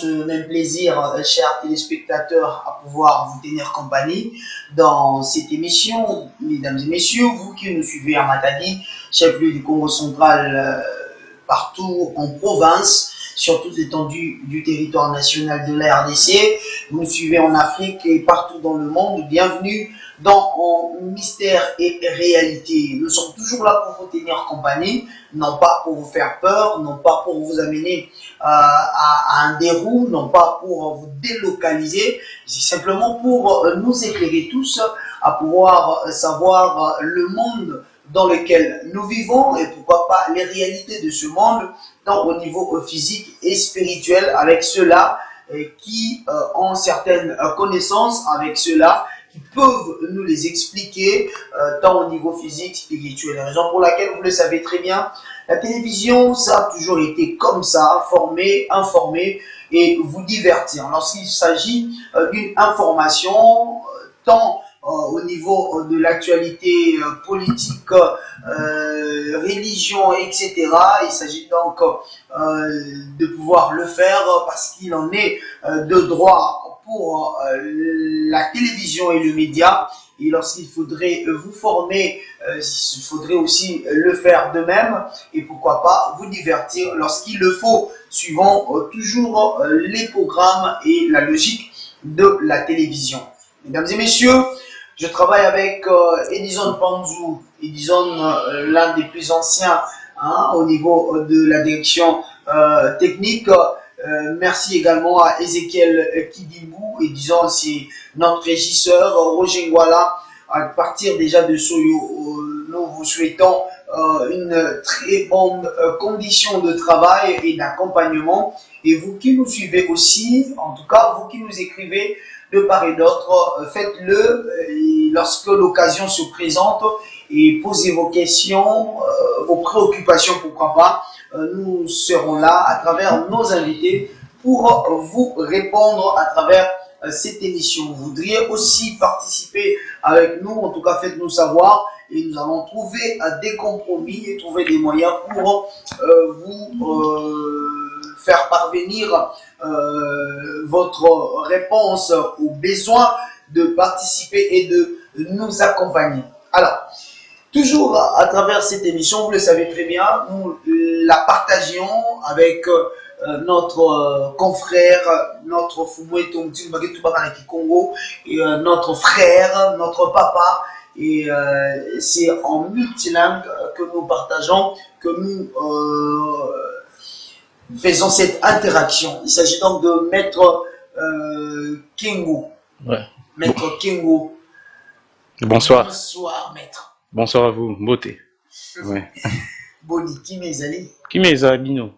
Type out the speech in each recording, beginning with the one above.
ce même plaisir, chers téléspectateurs, à pouvoir vous tenir compagnie dans cette émission. Mesdames et messieurs, vous qui nous suivez à Matadi, chef-lieu du Congo central, partout en province, sur toute l'étendue du territoire national de la RDC, vous nous suivez en Afrique et partout dans le monde, bienvenue dans Mystère et Réalité. Nous sommes toujours là pour vous tenir compagnie, non pas pour vous faire peur, non pas pour vous amener à un déroul, non pas pour vous délocaliser, c'est simplement pour nous éclairer tous à pouvoir savoir le monde dans lequel nous vivons et pourquoi pas les réalités de ce monde, tant au niveau physique et spirituel, avec ceux-là qui ont certaines connaissances, avec ceux-là qui peuvent nous les expliquer, tant au niveau physique, spirituel. La raison pour laquelle, vous le savez très bien, la télévision, ça a toujours été comme ça, former, informer et vous divertir. Lorsqu'il s'agit d'une information, tant au niveau de l'actualité politique, religion, etc. Il s'agit donc de pouvoir le faire parce qu'il en est de droit pour la télévision et le média. Et lorsqu'il faudrait vous former, il faudrait aussi le faire de même. Et pourquoi pas vous divertir lorsqu'il le faut, suivant toujours les programmes et la logique de la télévision. Mesdames et messieurs, je travaille avec Edison Panzou. Edison, l'un des plus anciens au niveau de la direction technique. Merci également à Ezekiel Kidibou. Edison, c'est notre régisseur. Roger Ngwala, à partir déjà de Soyo, nous vous souhaitons une très bonne condition de travail et d'accompagnement. Et vous qui nous suivez aussi, en tout cas, vous qui nous écrivez de part et d'autre, faites-le lorsque l'occasion se présente et posez vos questions, vos préoccupations, pourquoi pas. Nous serons là à travers nos invités pour vous répondre à travers cette émission. Vous voudriez aussi participer avec nous, en tout cas faites-nous savoir et nous allons trouver des compromis et trouver des moyens pour vous faire parvenir votre réponse aux besoins de participer et de nous accompagner. Alors, toujours à travers cette émission, vous le savez très bien, nous la partagions avec notre confrère, notre Fumoueto Congo, et notre frère, notre papa, et c'est en multilingue que nous partageons, que nous faisons cette interaction. Il s'agit donc de Maître Kengo. Ouais. Maître Kengo. Bonsoir. Bonsoir, maître. Bonsoir à vous, beauté. Ouais. Boni, qui m'ezali? Qui m'est Bino?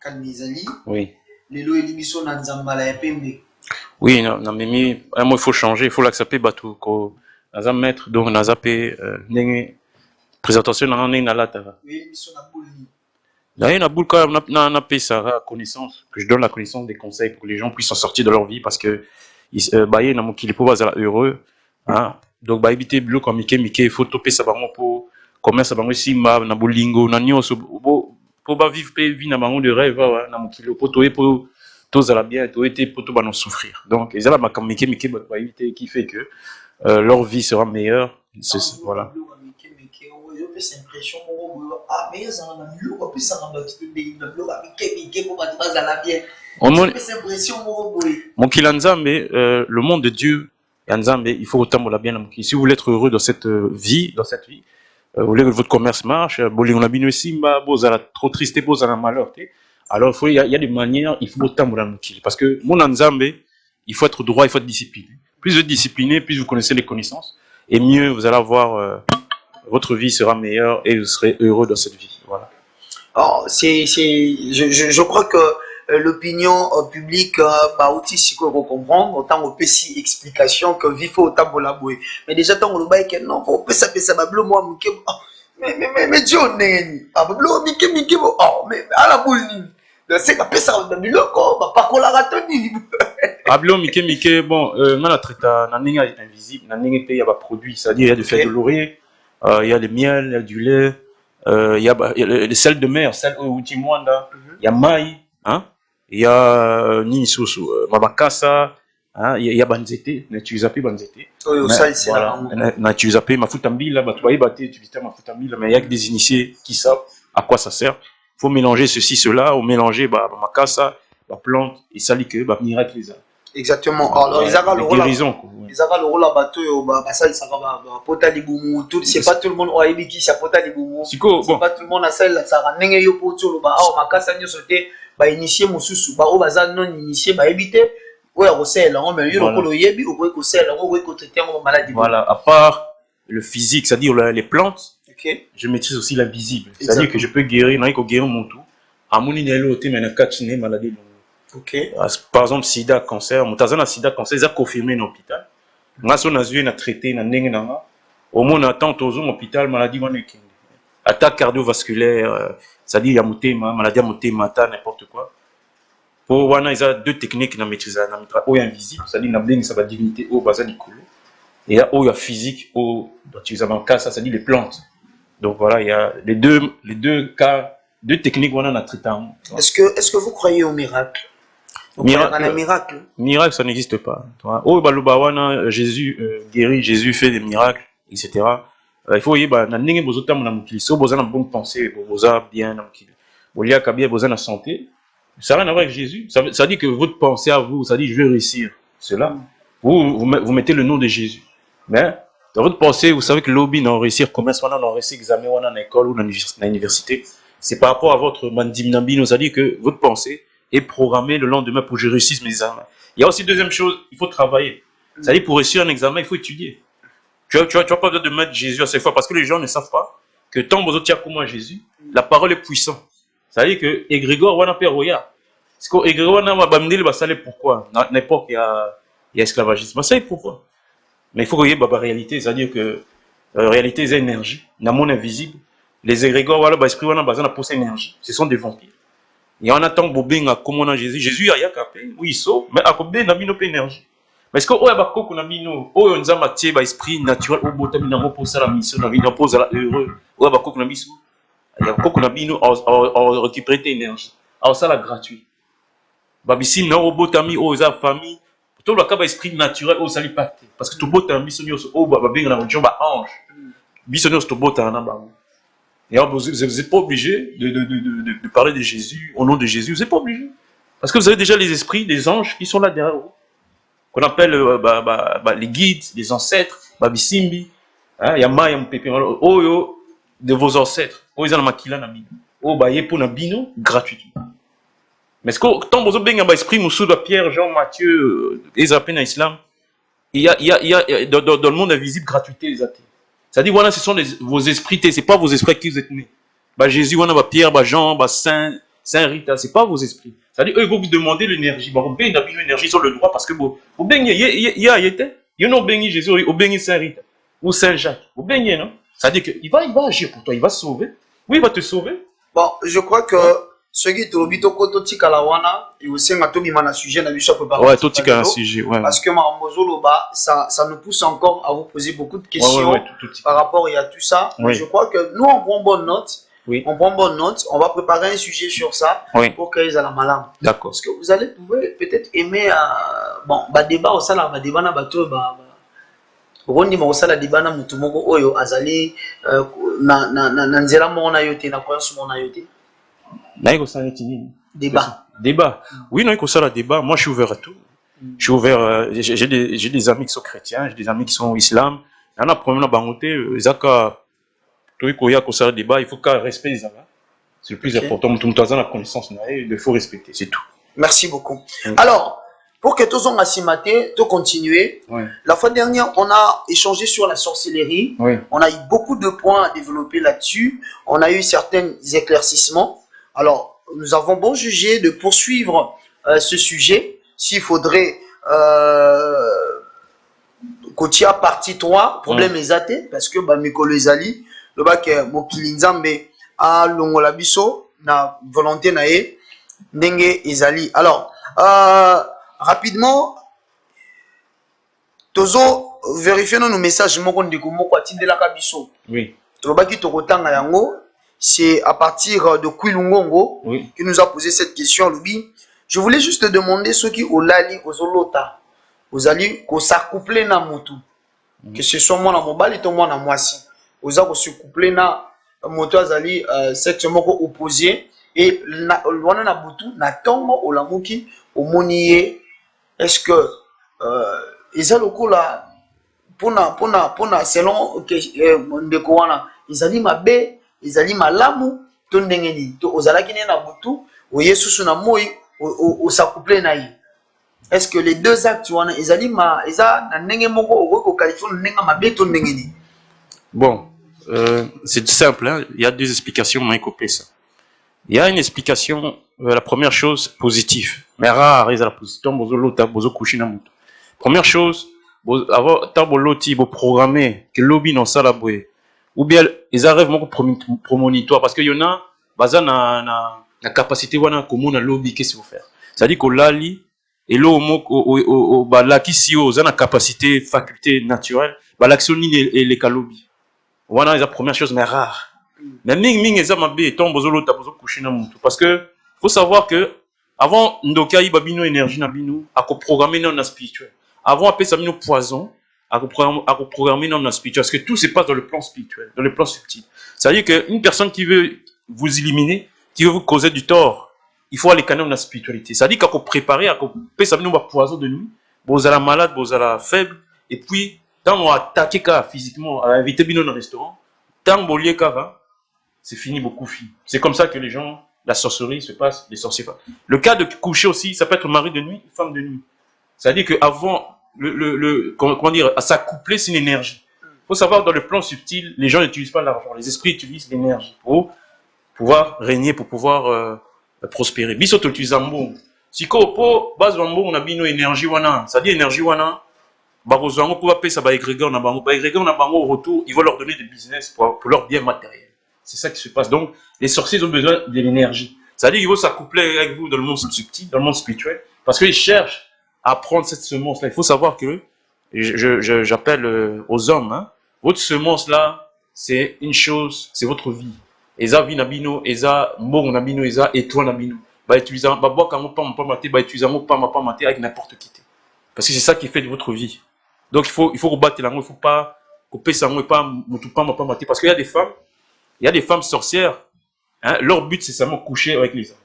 Kan m'ezali? Oui. Lelo elibiso na nzambala ya pembe. Oui, non, mais moi, il faut changer, il faut l'accepter, bateau. Ko, naza maître, donc naza pe, nenge, présentation na lata. Oui, elibiso na bouli. D'ailleurs, na boule quand même, na pe sa connaissance, que je donne la connaissance des conseils pour que les gens puissent s'en sortir de leur vie, parce que, baye na mokili po bazala heureux, hein. Donc, bah, éviter le comme Mickey, il faut toper ça pour commerce, ça va simba, na bolingo, na nyos, pour ba vivre vie na bango de rêve, na mokili, pour toer, pour tous à la bien, pour été, pour tout, bah, non souffrir. Donc, ils ont la comme Mickey, bah, éviter, qui fait que, leur vie sera meilleure, voilà. Cette impression, ah, mais ça en a mieux, on peut s'en rendre un petit peu Mickey, pour battre à la bien. Cette impression, mon kilanzambe, le monde de Dieu, il faut autant la bien. Si vous voulez être heureux dans cette vie, vous voulez que votre commerce marche, on a bien aussi, vous avez trop triste, vous avez malheur. Alors, il y a des manières, il faut autant la parce que mon anzambe, il faut être droit, il faut être discipliné. Plus vous êtes discipliné, plus vous connaissez les connaissances, et mieux vous allez avoir, votre vie sera meilleure et vous serez heureux dans cette vie. Voilà. Alors, je crois que l'opinion publique, bah, aussi, si qu'on comprendre, autant on peut si explication que vivre autant pour la bouée. Mais déjà, tant on le bail, non, on peut ça, bablo, moi, mais Dieu, n'est, ah, bablo, Mickey, oh, mais à la boule, c'est qu'après ça, on a mis le corps, pas qu'on l'a ratonné. Bablo, Mickey, bon, on a traité, naninga est invisible, naninga il y a pas produit, c'est-à-dire, il y a du fer de laurier, il y a le miel, il y a du lait, il y a le sel de mer, sel au Timwanda, il y a maï, hein. il y a nini susu Mabakasa, hein, il y a banzete, na tu zappé banzete. Oui, ça c'est là. Na tu zappé mafuta mbila, bah tu vas y battre, tu visites mafuta mbila, mais il y a que des initiés qui savent à quoi ça sert. Faut mélanger ceci, cela, ou mélanger bah makasa, bah plante, et ça dit que bah miracle les a. Exactement. Alors ils avaient le rôle. Ils avaient le rôle à bateau, bah ça ils savent bah pota libumu, tout c'est pas tout le monde au Haïti ça pota libumu. C'est pas tout le monde à celle ça ranenge yo poto bah oh makasa nyo sauté bah initié mususu bah oh bazan non initié bah éviter ouais recel on mais yo le yebi ou quoi recel on quoi traiter mon maladie. Voilà, à part le physique, c'est-à-dire les plantes. OK. Je maîtrise aussi l'invisible. C'est-à-dire que je peux guérir, non, il faut guérir mon tout. À mon niveau, tu as 4 maladies. OK. Par exemple, sida, cancer. Mon tazan a sida, cancer, ils ont confirmé dans l'hôpital. Moi, si on a vu, on a traité, on a négé, au moins, on attend toujours l'hôpital, maladie, on est attaque cardiovasculaire, c'est-à-dire, il y a mouté, maladie à mouté, mata, n'importe quoi. Pour Wana, il y a 2 techniques dans maîtrise. Il y a invisible, c'est-à-dire, il y a sa dignité au bazar du colo. Et il y a physique au, tu les as en cas, ça, c'est-à-dire les plantes. Donc voilà, il y a les deux cas, 2 techniques qu'on a traité. Est-ce que vous croyez au miracle? Miracle, ça n'existe pas. Oh, Balubawana, Jésus guérit, Jésus fait des miracles, etc. Il faut y avoir des bonnes pensées, bien, bien santé. Ça n'a rien à voir avec Jésus. Ça dit que votre pensée à vous, ça dit je vais réussir. Cela, vous mettez le nom de Jésus. Mais dans votre pensée, vous savez que l'objet n'a réussir, comment est-ce qu'on a réussi examen dans l'école ou dans l'université. C'est par rapport à votre mandimnambino, ça dit que votre pensée est programmée le lendemain pour que je réussisse mes examens. Il y a aussi deuxième chose, il faut travailler. Ça dit pour réussir un examen, il faut étudier. Tu as pas besoin de mettre Jésus à chaque fois parce que les gens ne savent pas que tant que vous êtes comme Jésus, la parole est puissante. Ça dit que Égrégore wana peroya. Parce que Égrégore wana mabamdele basale pourquoi? Dans l'époque il y a esclavagisme. Ça pourquoi? Mais il faut qu'il y ait la réalité, c'est-à-dire que la réalité c'est énergie, dans le monde invisible. Les égrégores, voilà, l'esprit, voilà, basé sur cette énergie. Ce sont des vampires. Et on attend que Bobin a comment on Jésus. Jésus a capé, oui, il sauve, mais à combien n'a mis nos énergie. Mais est-ce que on a pas qu'on a mis nos, on a matière, esprit naturel, au bout de la pour ça la mission, on a mis pour ça heureux. On a pas qu'on a mis sous. Il y a qu'on a mis nous en récupérer énergie. Alors ça la gratuit. Babissi non au bout de mis aux famille. Tout le cas esprit naturel au salut pacté parce que tout beau temps bisonnier au babin la religion ba ange bisonnier tout beau temps na ba et vous n'êtes pas obligé de parler de Jésus au nom de Jésus, vous n'êtes pas obligé parce que vous avez déjà les esprits des anges qui sont là derrière vous qu'on appelle les guides, les ancêtres babisimbi hein ya maya mpepé oyo de vos ancêtres oyo za na makila na bino o ba ye pour na bino gratuitement. Mais ce que tant que vous avez un esprit, Moussou, Pierre, Jean, Matthieu, les appels dans l'islam, il y a dans le monde invisible gratuité les athées. C'est-à-dire, voilà, ce sont vos esprits, ce n'est pas vos esprits qui vous êtes nés. Jésus, voilà, Pierre, Jean, Saint Rita, ce n'est pas vos esprits. C'est-à-dire, eux, vous demandez l'énergie. Vous avez l'énergie sur le droit parce que vous baignez, il y a béni Jésus, vous baignez Saint Rita ou Saint Jacques. Vous baignez, non? C'est-à-dire qu'il va agir pour toi, il va te sauver. Oui, il va te sauver. Bon, je crois que. Ce qui est au bito koto tika la wana et aussi un tobi mana sujet na biso préparer. Ouais, tout tika un sujet, ouais. Parce que Maramozolo ba ça nous pousse encore à vous poser beaucoup de questions par rapport à tout ça. Mais je crois que nous on prend bonne note. Oui. On prend bonne note, on va préparer un sujet sur ça pour qu'ils aient la malade. D'accord. Parce que vous allez peut-être aimer bon ba débat au sala ba débat na bato ba Rondi ma osala débat na mutu moko oyo azali na nzela mona yote na croyance mona yote. Débat. Oui, non, il faut ça, le débat. Moi, je suis ouvert à tout. Je suis ouvert. J'ai des amis qui sont chrétiens, j'ai des amis qui sont islam. Il y en a problème dans la débat. Il faut qu'un respect des amis. C'est le plus important. Tout le monde a la connaissance, il faut respecter, c'est tout. Merci beaucoup. Alors, pour que tous on assimaté, tout continuer. La fois dernière, on a échangé sur la sorcellerie. On a eu beaucoup de points à développer là-dessus. On a eu certains éclaircissements. Alors, nous avons bon jugé de poursuivre ce sujet. S'il faudrait Kotia partie 3, problème exaté, parce que Mikolo Ezali, le bac Mokili Nzambe a Longola Biso, na volonté nae, Ndenge Ezali. Alors, rapidement, Tozo, vérifiez nos messages, Mokon de Kumoko Atindela Kabiso. Oui. Le bac Tokotanga Yango. C'est à partir de Kwilungongo qui nous a posé cette question. Loubi, Je voulais juste te demander ceux qui au lali aux olota, aux alliés, qu'on s'accouple na motu, que ce soit moi na mobile et moi na moisi, aux a qu'on se couple na moto azali sexe moko opposé et loin na butu na tongo au lamuki au monier. Est-ce que ils ont le coup là pona selon ndeko wana ezali mabe ezali malamu to ndenge nini to ozalaki ne na butu oye susu na moi osakouple na ye. Est-ce que les deux actes wana ezali ma eza na ndenge moko okoki kokalifie na ndenge mabe to ndenge nini? Bon, c'est simple, hein. Il y a deux explications, mais couper ça. Il y a une explication, la première chose, positive. Mais rare, ils ont la position, bozo coucher na mutu. Première chose, avant, tant loti, bo programmer, que lobby non ça la bouée. Ou bien, ils arrivent mon promonitoire, parce qu'il y en a, baza na capacité, wana, comment na lobby, qu'est-ce qu'il faut faire? C'est-à-dire que lali, et là, bah, là, qui si aux na capacité, faculté naturelle, bah, l'action ni et les lobby. Voilà, c'est la première chose, mais rare. Mais ming eza mabe tombe bozolo ta bozo coucher na mutu parce que faut savoir que avant ndoka yi babino énergie na bino a ko programmer na spirituel. Avant appeler ça bino poison a ko programmer na spirituel parce que tout se passe dans le plan spirituel, dans le plan subtil. C'est-à-dire que une personne qui veut vous éliminer, qui veut vous causer du tort, il faut aller canal dans la spiritualité. C'est-à-dire qu'à ko préparer à ko appeler ça bino poison de nuit, bozala malade, bozala faible et puis tant on attaquer physiquement, à inviter bino dans le restaurant, tant bolier kava c'est fini, beaucoup fini. C'est comme ça que les gens, la sorcellerie se passe, les sorciers. Le cas de coucher aussi, ça peut être mari de nuit, femme de nuit. C'est-à-dire qu'avant, comment dire, à s'accoupler, c'est une énergie. Il faut savoir, dans le plan subtil, les gens n'utilisent pas l'argent. Les esprits utilisent l'énergie pour pouvoir régner, pour pouvoir prospérer. Biso to tuzambo. Si ko po base wambo on a bino énergie wana, c'est-à-dire énergie wana. Barozango pour payer ça ba égrégore na bango, ba égrégore na bango au retour, ils vont leur donner des business pour leur bien matériel. C'est ça qui se passe. Donc, les sorciers ont besoin de l'énergie. C'est-à-dire qu'ils vont s'accoupler avec vous dans le monde subtil, dans le monde spirituel, parce qu'ils cherchent à prendre cette semence-là. Il faut savoir que, j'appelle aux hommes, hein, votre semence-là, c'est une chose, c'est votre vie. Eza vie nabino, eza mort nabino, eza étoile nabino. Bah, utiliser, bah, boire quand on pas maté, bah, utiliser un pas maté avec n'importe qui. Parce que c'est ça qui fait de votre vie. Donc, il faut rebattre la main, il ne faut pas couper sa main, pas maté. Parce qu'il y a des femmes, il y a des femmes sorcières, hein, leur but c'est seulement coucher avec les hommes.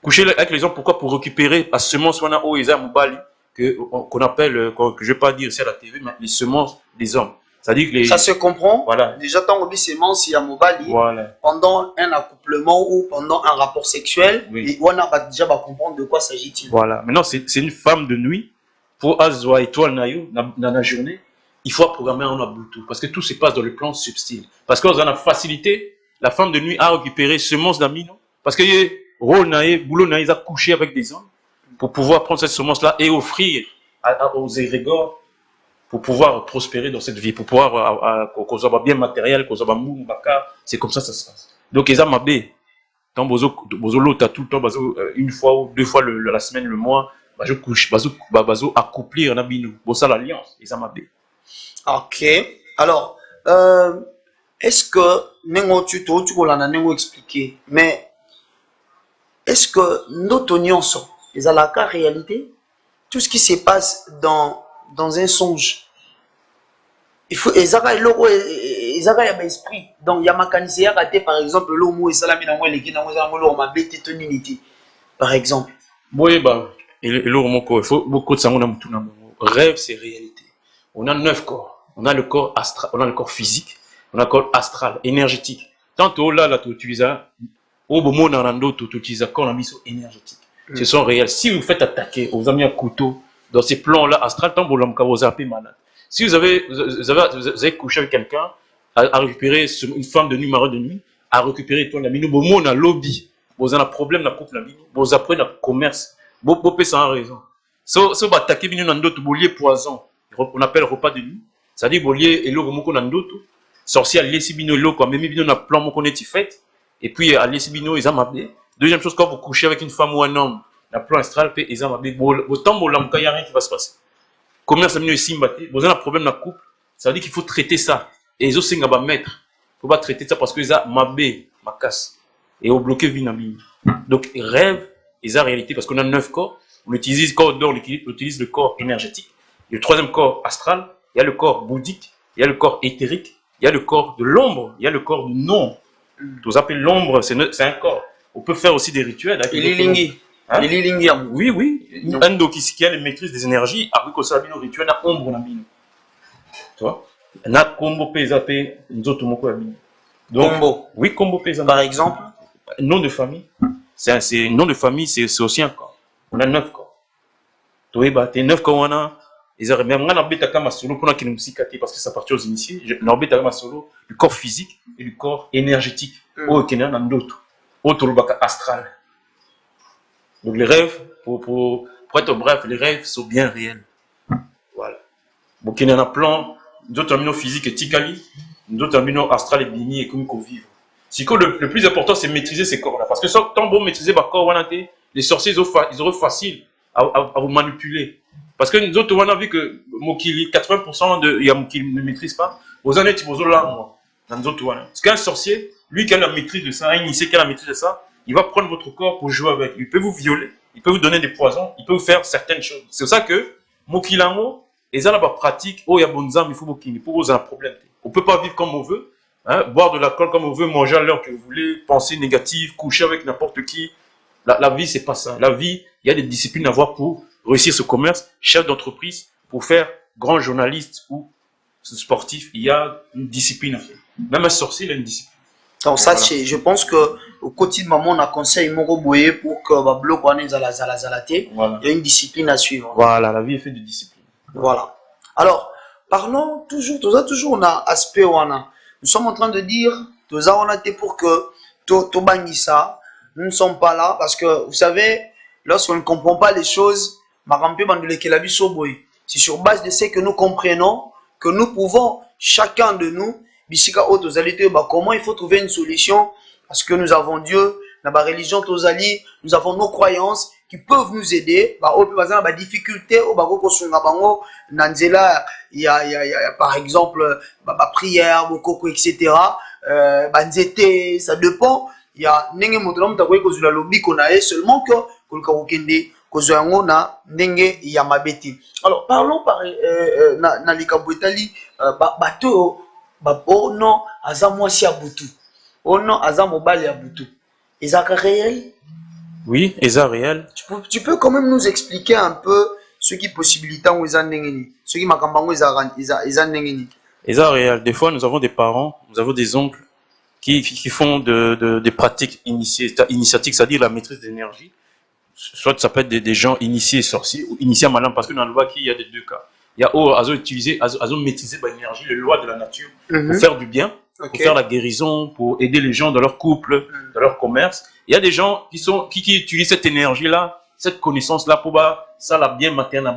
Coucher avec les hommes, pourquoi? Pour récupérer la semence qu'on appelle, que je ne vais pas dire ici à la TV, mais les semences des hommes. C'est-à-dire que les... Ça se comprend. Voilà. Déjà, tant que semence, il y a mobali, voilà. Pendant un accouplement ou pendant un rapport sexuel, oui. Et on a déjà comprendre de quoi s'agit-il. Voilà. Maintenant, c'est une femme de nuit. Pour Azwa étoile dans la journée, il faut programmer en aboutou. Parce que tout se passe dans le plan subtil. Parce qu'on a facilité la femme de nuit à récupérer semence d'amino. Parce que rôle naïe, boulot naïe, ils ont couché avec des hommes pour pouvoir prendre cette semence-là et offrir aux égrégores pour pouvoir prospérer dans cette vie, pour pouvoir qu'on soit bien matériel, qu'on soit mou, baka. C'est comme ça que ça se passe. Donc, ils ont mabé. Tant bozo l'autre tout le temps, une fois ou deux fois la semaine, le mois, je couche, bazo accouplir en abino. Bon, ça l'alliance, ils ont mabé. Ok. Alors, est-ce que nengo tu l'as nengo expliqué, mais est-ce que notre union sont les à la réalité, tout ce qui se passe dans un songe, il faut ezaka eloko ezaka ya esprit. Donc ya makanisi ya raté par exemple le mot esalami na moi leki na moi za ngolo ma bete to niniti par exemple. Boye ba et le moko il faut beaucoup de sango na mutu na rêve c'est réalité. On a 9 corps. On a le corps astral, on a le corps physique, on a le corps astral, énergétique. Tantôt là tu utilises au bon moment dans tu utilises corps la mission énergétique. Ce sont réels. Si vous faites attaquer, vous avez mis un couteau dans ces plans-là astral, tant vous avez malade. Si vous avez couché avec quelqu'un, à récupérer une femme de nuit, mari de nuit, à récupérer ton ami, vous avez un lobby, vous avez un problème dans le couple, vous apprenez le commerce, vous pouvez sans raison. Si vous attaquez vous liez poison, on appelle repas de nuit, c'est-à-dire vous liez et l'eau vous avez sorcier à l'essibino l'eau, quand même bino na plan vous est fait, et puis à l'essibino ils ont mabé. Deuxième chose, quand vous couchez avec une femme ou un homme, la plan astral, ils ont mabé. Autant il n'y a rien qui va se passer. Commerce à ici, vous avez un problème dans le couple, ça veut dire qu'il faut traiter ça. Et les autres, c'est un maître. Il ne faut pas traiter ça parce que ça mabé, ma casse. Et au bloqué, vinami. Donc, rêve, et la réalité, parce qu'on a 9 corps. On utilise le corps d'or, on utilise le corps énergétique. Et le troisième corps astral, il y a le corps bouddhique, il y a le corps éthérique, il y a le corps de l'ombre, il y a le corps du non. Vous appelez l'ombre, c'est un corps. On peut faire aussi des rituels. Il est lingué. Hein? Il est lingué. Oui, oui. Un do qui a les maîtrises des énergies, après qu'on s'habille au rituel, na ombre na bino. Tu vois? Na combo pesa pe, nzoto moko ya bino. Donc, Combo. oui, combo pesa. Par exemple, nom de famille. Nom de famille, c'est aussi un corps. On a 9 corps. Tu vois, t'es 9 corps, on a. Ils auraient même un kama solo pour qu'ils nous psychiatrient parce que ça appartient aux initiés. N'orbite kama solo du corps physique et du corps énergétique. Au Kenya, dans d'autres. Autre astral. Donc les rêves, pour être bref, les rêves sont bien réels. Voilà. Donc il y en a plein, d'autres terminaux physiques et tikali, d'autres terminaux astral et bini et comme qu'on vivre. Si le plus important, c'est maîtriser ces corps-là. Parce que tant bon maîtriser votre corps, les sorciers, ils auront facile à vous manipuler. Parce que nous autres, on a vu que 80% de Yamukili ne maîtrise pas. Aux années, tu vois là, moi. Parce qu'un sorcier, lui qui a la maîtrise de ça, un initié qui a la maîtrise de ça, il va prendre votre corps pour jouer avec. Il peut vous violer, il peut vous donner des poisons, il peut vous faire certaines choses. C'est pour ça que Mokilango, et ça, là, pratique, oh, il y a bon zam, il faut Mokili, pour vous, un problème. On ne peut pas vivre comme on veut, hein, boire de l'alcool comme on veut, manger à l'heure que vous voulez, penser négative, coucher avec n'importe qui. La vie, c'est pas ça. La vie, il y a des disciplines à avoir pour réussir ce commerce, chef d'entreprise, pour faire grand journaliste ou sportif, il y a une discipline à faire. Même un sorcier, il a une discipline. donc ça, voilà. Je pense que au quotidien, on a conseillé Moro Boye pour que le bloc voilà. Il y a une discipline à suivre. Voilà, la vie est faite de discipline. Voilà. Alors, parlons toujours, on a aspect wana. Nous sommes en train de dire, on a été pour que to ça. Nous ne sommes pas là parce que vous savez, lorsqu'on ne comprend pas les choses, c'est sur base de ce que nous comprenons que nous pouvons, chacun de nous, comment il faut trouver une solution parce que nous avons Dieu, la religion, nous avons nos croyances qui peuvent nous aider. Des difficultés, il y a par exemple prière, etc. Ça dépend. Il y a seulement que alors parlons par na likambo etali bato ono aza mwasi ya butu ono aza mobali ya butu ezaka réel. Oui, eza réel. Tu peux quand même nous expliquer un peu ce qui possibilité ou eza ndengeni ce qui makambango eza ndengeni. Eza réel. Des fois nous avons des parents, nous avons des oncles qui font des pratiques initiatiques, c'est-à-dire la maîtrise d'énergie. Soit ça peut être des gens initiés sorciers ou initiés à malin, parce que dans le loi, il y a des deux cas. Il y a à maîtriser l'énergie, les lois de la nature, pour faire du bien, pour faire la guérison, pour aider les gens dans leur couple, dans leur commerce. Il y a des gens qui utilisent cette énergie-là, cette connaissance-là, pour ça la bien maternelle,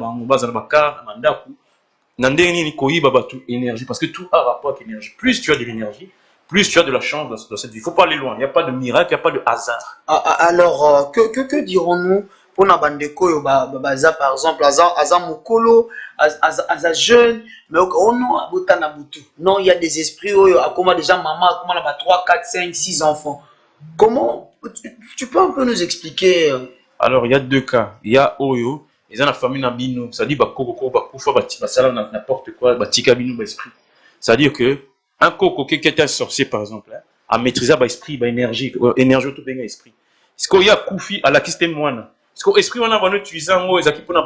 énergie, parce que tout a rapport avec l'énergie. Plus tu as de l'énergie, plus tu as de la chance dans cette vie. Il ne faut pas aller loin. Il n'y a pas de miracle, il n'y a pas de hasard. Alors, que dirons-nous pour na bandeko baza par exemple aza mokolo aza jeune mais ono abota na butu. Non, il y a des esprits akoma déjà maman akoma na 3 4 5 6 enfants. Comment tu peux un peu nous expliquer? Alors, il y a deux cas. Il y a Oyo, ils ont la famille Nabino, ça dit bakoko bakufa basala n'importe quoi, batika bino ba esprit. C'est-à-dire que un coco qui est un sorcier, par exemple, à maîtriser l'esprit, l'énergie, énergie tout bien esprit. Est-ce qu'il y a Koufi à la question moine? Est-ce que l'esprit on a utilisé un mot,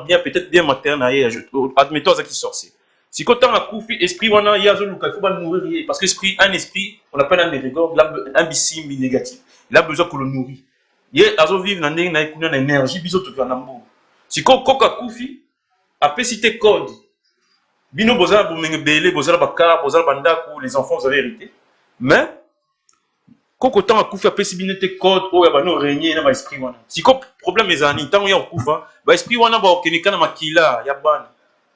bien peut-être bien maternel, admettons à qui sorcier. Si quand on a Koufi, esprit on a, il faut pas le nourrir parce que un esprit, on appelle un dérégor, un bissim négatif. Il a besoin que le nourrit. Il y a vivre dans une énergie, bisous tout en amour. Si quand on a Koufi, après citer code. Bino bozala bomenge bozala bakar bozala bandako les enfants vous avez hérité mais koko tant akufa pesi binete code o ya bano régner na ba esprit wana siko problème ezani tant ya okufa ba esprit wana ba okenika na makila ya bana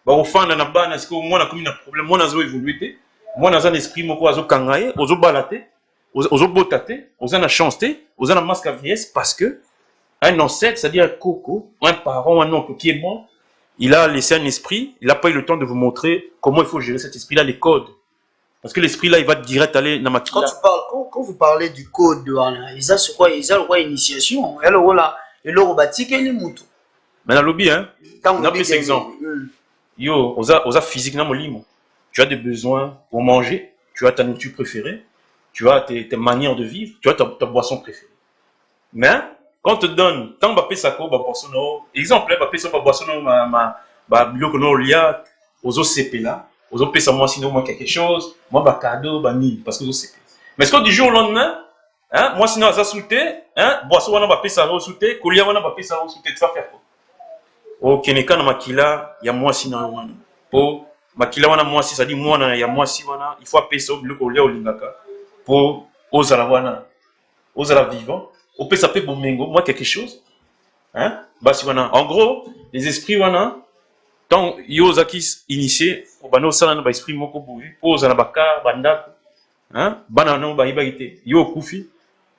ba ofanda na bana siko mwana komi na problème mwana zo évoluer te mwana za esprit moko azo kangaye ozo balate ozo botate ozo na chance te ozo na masque à vieillesse parce que un ancêtre c'est-à-dire un coco un parent un oncle qui est mort. Il a laissé un esprit, il n'a pas eu le temps de vous montrer comment il faut gérer cet esprit-là, les codes. Parce que l'esprit-là, il va direct aller dans ma quand vous parlez du code, il y a quoi initiation? Il y a le rôle là, et le robatique et les moutons. Mais dans le lobby, hein, Tant on a pris cet exemple. Yo, osa physique na molimo. Tu as des besoins pour manger, tu as ta nourriture préférée, tu as tes manières de vivre, tu as ta boisson préférée. Mais quand on te donne tant de sako ba boisson no, exemple ba pesa ba boisson no ba biloko no lia ozo sepela, ozo pesa moi sinon moi quelque chose, moi ba cadeau ba ni parce que ozo sepela. Mais est-ce que du jour au lendemain, hein, moi sinon ça souté, hein, boisson wana ba pesa ro souté, kolia wana ba pesa ro souté, tu vas faire quoi? Ok, neka na makila ya moi sinon wana. Po makila wana moi si ça dit moi na ya moi si wana, il faut apesa biloko lia olingaka. Po ozala wana, ozala vivant. On peut s'appeler Bomengo, moi quelque chose. Hein? Bah, si voilà. En gros, les esprits, voilà, tant yo zakis initié, au bano salana ba esprit moko boui, pose na baka, banda, hein? Banano ba ibaité, yo kufi,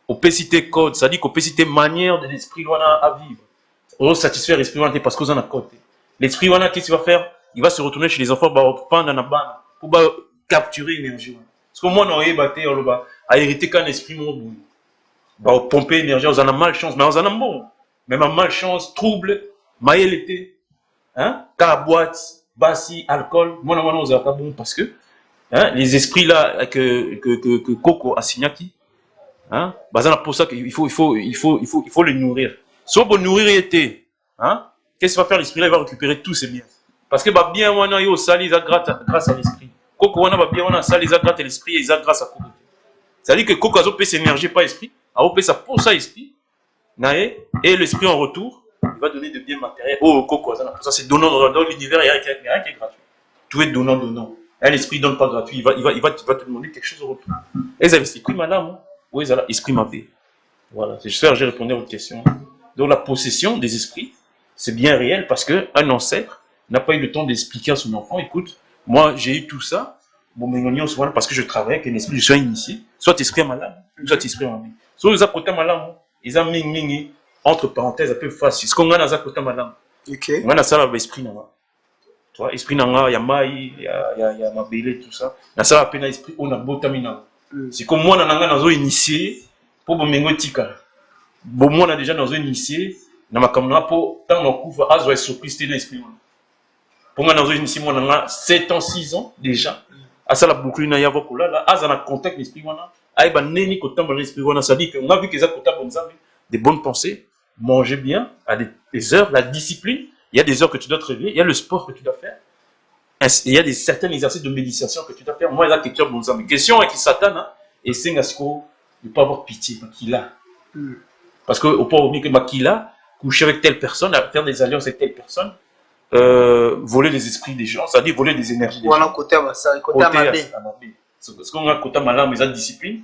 au peut citer code, ça dit qu'on peut citer manière de l'esprit wana à vivre. On satisfaire l'esprit wana parce qu'on en a côté. L'esprit wana, qu'est-ce qu'il va faire? Il va se retourner chez les enfants, bah, prendre dans la banne, pour bah, capturer l'énergie. Parce que moi, on a ébatté, on va, a hérité qu'un esprit mon boui. Bah, pomper énergie, on en a malchance, mais on en a bon. Même en malchance, trouble, maïelité, hein, boîte, bassi, alcool, moi, on a pas bon parce que, hein, les esprits là, que Coco a signé qui, hein, bah, c'est pour ça qu'il faut les nourrir. Si on peut nourrir été, hein, qu'est-ce qu'il va faire l'esprit là? Il va récupérer tous ses biens. Parce que, bah, bien, on a eu au sali, grâce à l'esprit. Coco, on a bien, on a sali, grâce à l'esprit, et ils grâce à Coco. C'est-à-dire que Coco a cette énergie, pas esprit. A opé ça pour ça esprit, et l'esprit en retour, il va donner de biens matériels. Oh, Coco, ça c'est donnant dans l'univers, il n'y a rien qui est gratuit. Tout est donnant. Et l'esprit ne donne pas gratuit, il va te demander quelque chose en retour. Et ça, esprit madame, ou ils ont esprit ma paix. Voilà, j'espère que j'ai répondu à votre question. Donc la possession des esprits, c'est bien réel parce qu'un ancêtre n'a pas eu le temps d'expliquer à son enfant, écoute, moi j'ai eu tout ça, bon, mais souvent parce que je travaille avec un esprit, je suis initié, soit esprit malade, soit esprit en vie. Soit les côté malade, ils ont mis entre parenthèses un peu facile. Ce qu'on a dans côté malade. Ok. On a ça dans l'esprit nanga. Tu vois, esprit nanga, il y a maï, il y a mabélé, tout ça. On a ça appelé l'esprit, on a botamina. C'est comme moi, on a dans initié pour me tika. Bon, moi, on a déjà dans initié, dans ma caméra pour tant on couvre à zoé surprise dans l'esprit. Pour moi, dans initié, moi, on a 7 ans, 6 ans déjà. À ça la boucle na yavo kola là, à ça na contact l'esprit wana. Aïba neni kotam dans l'esprit wana, ça dit qu'on a vu que ça kotam des bonnes pensées, manger bien à des heures, la discipline. Il y a des heures que tu dois te réveiller, il y a le sport que tu dois faire. Il y a certains exercices de méditation que tu dois faire. Moi, là, question bon ça, mais question avec Satan, hein, et c'est à ce qu'on ne pas avoir pitié, Makila. Parce que au point où que Makila coucher avec telle personne, faire des alliances avec telle personne. Voler les esprits des gens, c'est-à-dire voler des énergies des gens. Côté Mabé. Parce qu'on a côté malin, mais ça discipline.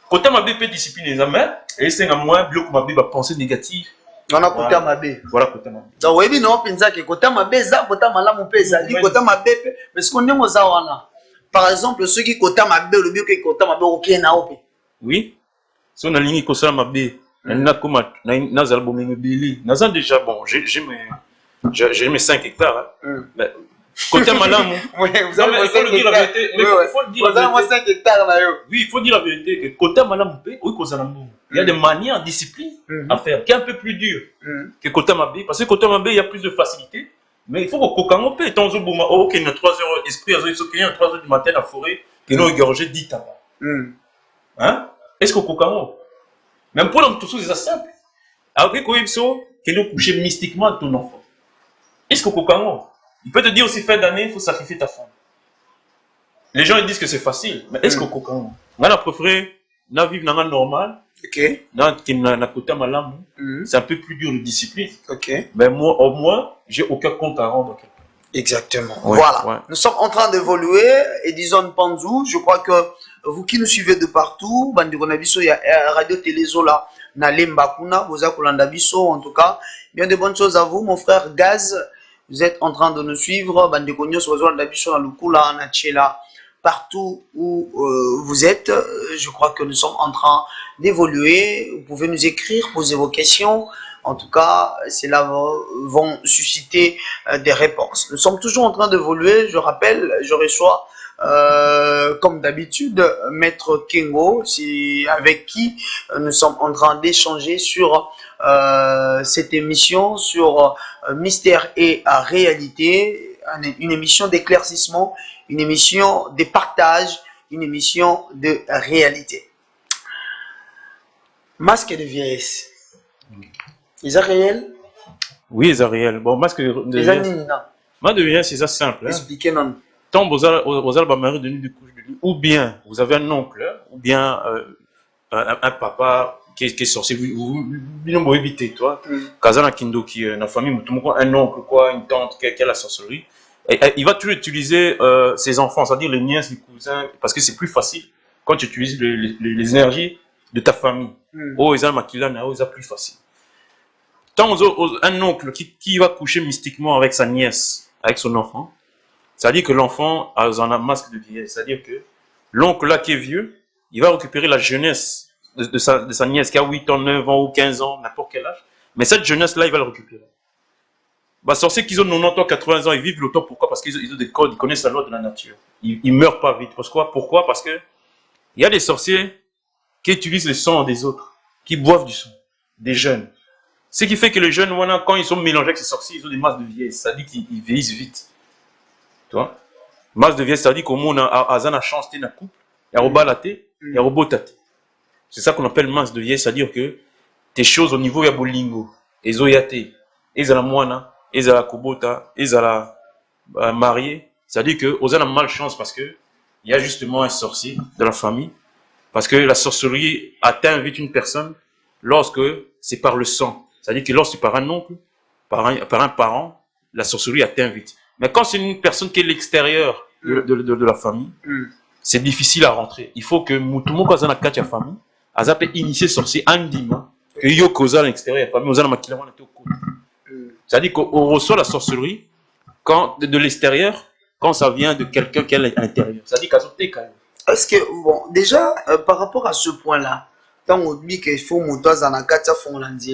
Côté Mabé peut discipline les amis, et c'est un moins bloc Mabé va penser négatif. On a côté Mabé. Voilà côté Mabé. Donc oui, non, pensa que côté Mabé, ça côté malin mon père, ça dit côté Mabé, mais ce qu'on est aux awana. Par exemple, ceux qui côté Mabé, le mieux que côté Mabé, ok, na opé. Oui. Si on a ligne côté Mabé, na comme na album Mabé, na déjà bon, j'ai mes 5 hectares. Hein. Côté malin, oui, vous avez 5 hectares. Il faut le dire la vérité. Vous avez 5 hectares là. Oui, il faut dire la vérité. Que côté malin, oui, il y a des manières, discipline à faire qui est un peu plus dur que côté Mabé. Parce que côté Mabé, il y a plus de facilité. Mais il faut que Coca on peut. Tant que ok, il y a 3 heures esprit, il y a 3 heures du matin à la forêt, que nous égorger 10 tabac. Hein? Est-ce que Coca même pour l'homme, tout ça, c'est simple. Après, quand il faut que nous coucher mystiquement ton enfant. Est-ce que Kokamo, il peut te dire aussi fin d'année, il faut sacrifier ta femme. Les gens ils disent que c'est facile, mais est-ce que Kokamo, on a préféré na vivre dans un normal, na côté malam, c'est un peu plus dur de discipline. Mais moi, au moins, j'ai aucun compte à rendre. Exactement. Ouais, voilà. Ouais. Nous sommes en train d'évoluer. Edison Panzou, je crois que vous qui nous suivez de partout, Bandikonabiso, il y a Radio Télézola, Nalemba Kuna, Boza Kolandabiso, en tout cas, bien de bonnes choses à vous, mon frère Gaz. Vous êtes en train de nous suivre, Bandikonios, Bozolandabiso, Lukula, Nachela, partout où vous êtes. Je crois que nous sommes en train d'évoluer. Vous pouvez nous écrire, poser vos questions. En tout cas, cela vont susciter des réponses. Nous sommes toujours en train d'évoluer. Je rappelle, je reçois comme d'habitude, Maître Kengo, avec qui nous sommes en train d'échanger sur cette émission, sur Mystère et Réalité, une émission d'éclaircissement, une émission de partage, une émission de réalité. Masque de vieillesse. Ils sont réels? Oui, ils sont réels. Bon, masque de vieillesse. Masque de vieillesse, c'est ça simple. Expliquez-nous. Tant vous avez mari de nuit, ou bien vous avez un oncle, ou bien un papa qui est sorcier, vous évitez, toi. Kazana Kindo qui est dans la famille, un oncle, quoi, une tante qui a la sorcellerie. Et il va toujours utiliser ses enfants, c'est-à-dire les nièces, les cousins, parce que c'est plus facile quand tu utilises les énergies de ta famille. Oh, ils ont plus facile. Tant un oncle qui va coucher mystiquement avec sa nièce, avec son enfant, c'est-à-dire que l'enfant a un masque de vieillesse. C'est-à-dire que l'oncle là qui est vieux, il va récupérer la jeunesse de sa nièce qui a 8 ans, 9 ans ou 15 ans, n'importe quel âge. Mais cette jeunesse-là, il va la récupérer. Bah, sorciers qui ont 90 ans, 80 ans, ils vivent longtemps. Pourquoi? Parce qu'ils ont des codes, ils connaissent la loi de la nature. Ils ne meurent pas vite. Pourquoi? Parce que il y a des sorciers qui utilisent le sang des autres, qui boivent du sang, des jeunes. Ce qui fait que les jeunes, voilà, quand ils sont mélangés avec ces sorciers, ils ont des masses de vieillesse. Ça dit qu'ils vieillissent vite. Tu vois? Masse de vieillesse, ça dit qu'au monde, a une chance de couple, il y a robalaté, il y a robotaté. C'est ça qu'on appelle masse de vieillesse, c'est-à-dire que tes choses au niveau, il y a bolingo, et zoyate, et la moana, et la kobota, et la mariée. C'est-à-dire que aux a malchance parce que il y a justement un sorcier de la famille, parce que la sorcellerie atteint vite une personne lorsque c'est par le sang. C'est-à-dire que lorsque c'est par un oncle, par un parent, la sorcellerie atteint vite. Mais quand c'est une personne qui est l'extérieur de la famille, c'est difficile à rentrer. Il faut que tout le monde qui a une famille, a peut initier sorcier andima, que yo cause à l'extérieur de la famille, c'est-à-dire qu'on reçoit la sorcellerie quand, de l'extérieur quand ça vient de quelqu'un qui est à l'intérieur. C'est-à-dire qu'à est-ce que, bon, déjà, par rapport à ce point-là, quand on dit qu'il faut monter dans la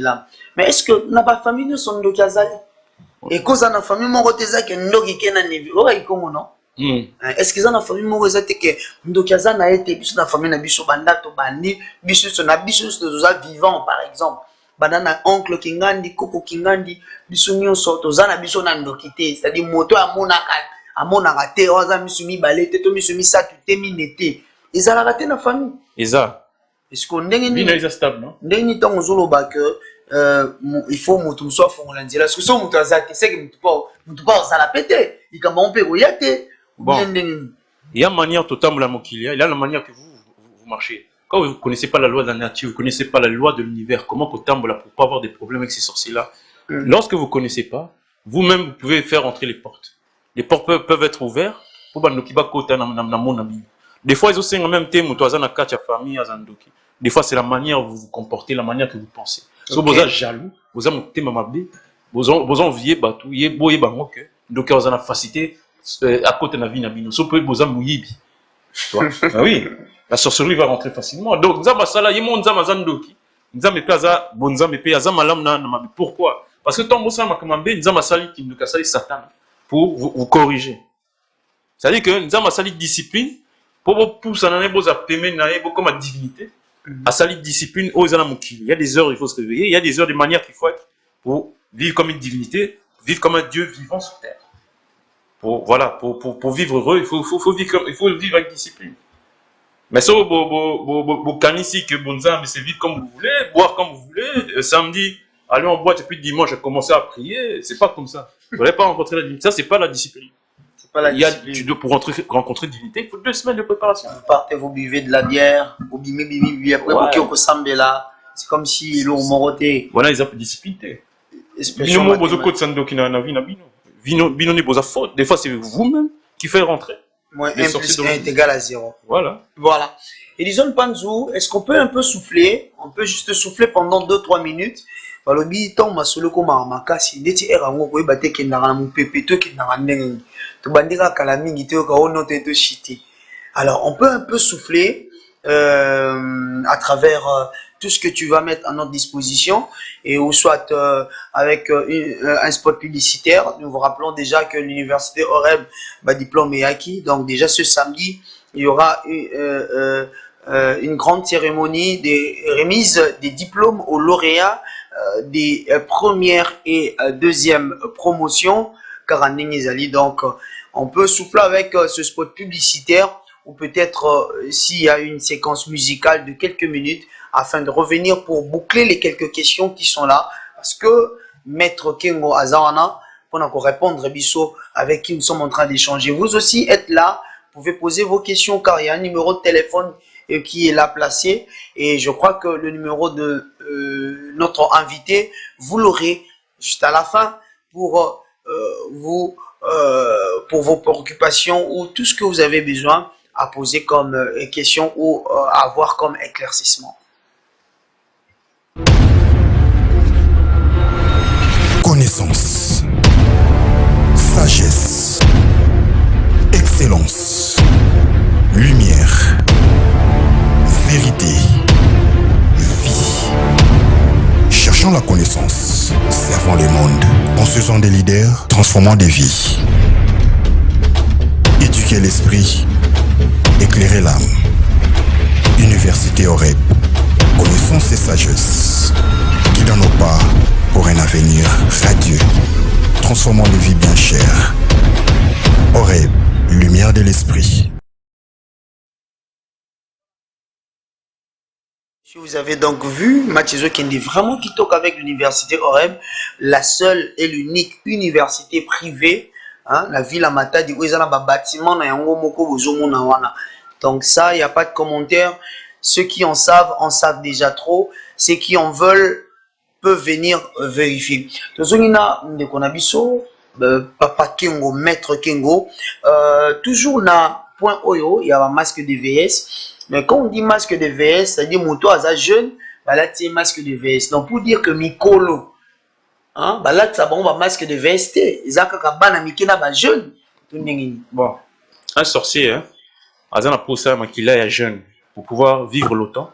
là, mais est-ce que dans la famille nous sommes de Kazali? Et cause dans la famille, mon côté, c'est que nous qui sommes niveau, oh, non? Est-ce que dans la famille, mon côté, c'est que nous qui sommes dans la famille, nous sommes bandato bandi, nous sommes vivants, par exemple. Banana oncle kingandi, koko kingandi, biso nyonso tozana biso na ndokité, c'est-à-dire moto amonaka te oza misu mibale te to misu misatu te minete ezalaka te na famille eza est-ce que ndenge ni eza stable non ndenge ni tango zoloba que il faut moto muso afongola nzela parce que so moto azate c'est que moto pa osala pete ikamba on peut koya te bon il y a manière totalement mokili il y a la manière que vous marchez. Quand vous ne connaissez pas la loi de la nature, vous ne connaissez pas la loi de l'univers, comment pour ne pas avoir des problèmes avec ces sorciers-là, lorsque vous ne connaissez pas, vous-même, vous pouvez faire entrer les portes. Les portes peuvent être ouvertes pour que des fois, ils ont même thème, famille, des fois, c'est la manière où vous vous comportez, la manière que vous pensez. Si vous êtes jaloux, vous avez un thème vous enviez, donc vous avez facilité à côté de la vie, vous avez oui. La sorcellerie va rentrer facilement. Donc, pourquoi? Parce que tant que Satan pour vous corriger. C'est-à-dire que nous avons une discipline pour vous pousser comme la divinité. À sa discipline, il y a des heures, il faut se réveiller. Il y a des heures de manière qu'il faut être pour vivre comme une divinité, vivre comme un Dieu vivant sur terre. Pour vivre heureux, il faut vivre avec discipline. Mais ça, ici que bonza, mais c'est vivre comme vous voulez, boire comme vous voulez. Samedi, aller en boîte et puis dimanche, commencer à prier. C'est pas comme ça. Vous n'allez pas rencontrer la divinité. Ça, c'est pas la discipline. C'est pas la discipline. Pour rencontrer divinité, il faut 2 semaines de préparation. Vous partez, vous buvez de la bière, vous bimez, après vous qui là. C'est comme si l'on moroté. Voilà, ils ont discipline. Des fois, c'est vous-même qui faites rentrer. Moins 1 plus 1 est égal à 0. Voilà. Et disons, Panzou, est-ce qu'on peut un peu souffler? On peut juste souffler pendant 2-3 minutes. Balobi tant masolo ko makasi ndeti erango ko ibate ke ndanga mu pepeto ke ndanga ndenge to bandika kala mingi te ka ono te to shiti. Alors on peut un peu souffler à travers tout ce que tu vas mettre à notre disposition, et ou soit avec un spot publicitaire. Nous vous rappelons déjà que l'université OREB, diplôme est acquis. Donc déjà ce samedi, il y aura une grande cérémonie des remises des diplômes aux lauréats des premières et deuxième promotions. Donc on peut souffler avec ce spot publicitaire, ou peut-être s'il y a une séquence musicale de quelques minutes, afin de revenir pour boucler les quelques questions qui sont là, parce que Maître Kengo Azawana, pour nous répondre, Bisso, avec qui nous sommes en train d'échanger. Vous aussi êtes là, vous pouvez poser vos questions, car il y a un numéro de téléphone qui est là placé, et je crois que le numéro de notre invité, vous l'aurez juste à la fin pour pour vos préoccupations ou tout ce que vous avez besoin à poser comme question ou à avoir comme éclaircissement. Connaissance, sagesse, excellence, lumière, vérité, vie. Cherchons la connaissance, servons les mondes, construisons des leaders, transformons des vies. Éduquer l'esprit, éclairer l'âme. Université OREB, connaissance et sagesse, guidant nos pas pour un avenir radieux. Transformons des vies bien chères. OREB, lumière de l'esprit. Vous avez donc vu Mathieu Kendi vraiment qui toque avec l'université OREB, la seule et l'unique université privée, la ville à Matadi, où ils ont un bâtiment. Donc ça, il n'y a pas de commentaire. Ceux qui en savent déjà trop. Ceux qui en veulent peuvent venir vérifier. Papa Kengo, Maître Kengo, toujours na point Oyo, il y a un masque de VS. Mais quand on dit masque de VS, c'est-à-dire moto à jeune, là c'est masque de VS. Donc pour dire que Mikolo, là ça bon masque de VST, ils ont bana mikina ba jeune. Bon, un sorcier, Azana pour ça, Makila est jeune, pour pouvoir vivre longtemps,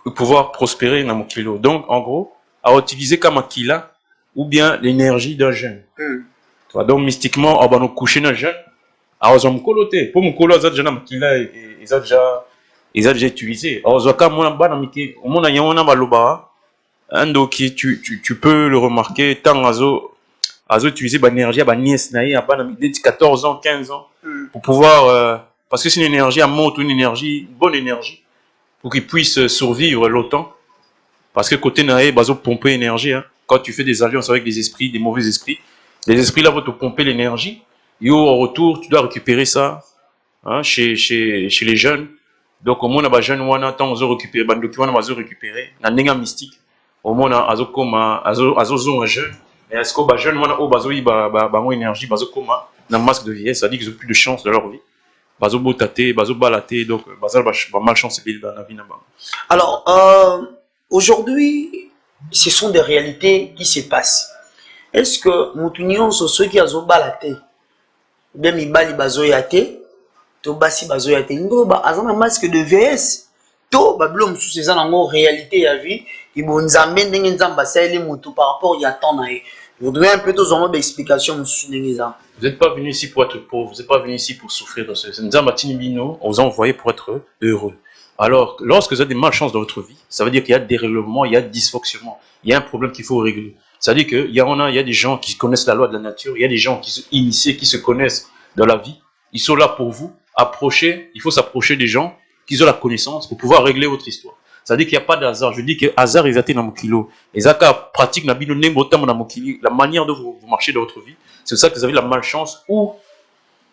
pour pouvoir prospérer dans mon kilo. Donc en gros, à utiliser comme Makila ou bien l'énergie d'un jeune. Donc mystiquement, on va nous coucher dans jeune. Alors on coloté pour mon colo ça jeune Makila ils ont déjà utilisé. Alors Zoka mon bana miki, mon a yona baloba. Ando qui tu peux le remarquer tant azo utiliser l'énergie à nièce naïe à bana miki 14 ans, 15 ans pour pouvoir parce que c'est une énergie à monte une énergie, une bonne énergie pour qu'ils puissent survivre longtemps. Parce que côté naïe bazo pomper énergie quand tu fais des alliances avec des esprits, des mauvais esprits, les esprits là vont te pomper l'énergie. Et au retour, tu dois récupérer ça chez les jeunes. Donc au moins on a jeune wana tant on récupérer bandoki wana bazo récupérer na nenga mystique. Au moins azo koma azo zo jeune. Mais est-ce que jeune wana o bazo yi ba énergie bazo koma na masque de vieillesse, ça dit qu'ils ont plus de chance de leur vie. Bazo botaté, bazo balaté, donc bazal ba malchance dans la vie na ba. Alors aujourd'hui, ce sont des réalités qui se passent. Est-ce que Moutunion sont ceux qui ont balaté? Bien mibali bazo yate, to basi bazo yate. Ndo ba azana masque de VS. To ba blom sous ces en réalité ya vie, ils vont nzambe ndenge nzamba saeli mutu par rapport ya temps na. Je voudrais un peu tous en d'explication sur neza. Vous n'êtes pas venu ici pour être pauvre, vous n'êtes pas venu ici pour souffrir dans ce nzamba tinibino, on vous a envoyé pour être heureux. Alors, lorsque vous avez des malchances dans votre vie, ça veut dire qu'il y a des règlements, il y a des dysfonctionnements, il y a un problème qu'il faut régler. Ça veut dire qu'il y a des gens qui connaissent la loi de la nature, il y a des gens qui sont initiés, qui se connaissent dans la vie. Ils sont là pour vous. Approcher, il faut s'approcher des gens qui ont la connaissance pour pouvoir régler votre histoire. Ça veut dire qu'il n'y a pas de hasard. Je dis que hasard est dans mon kilo. Les accords pratiques, la manière dont vous marchez dans votre vie, c'est ça que vous avez la malchance ou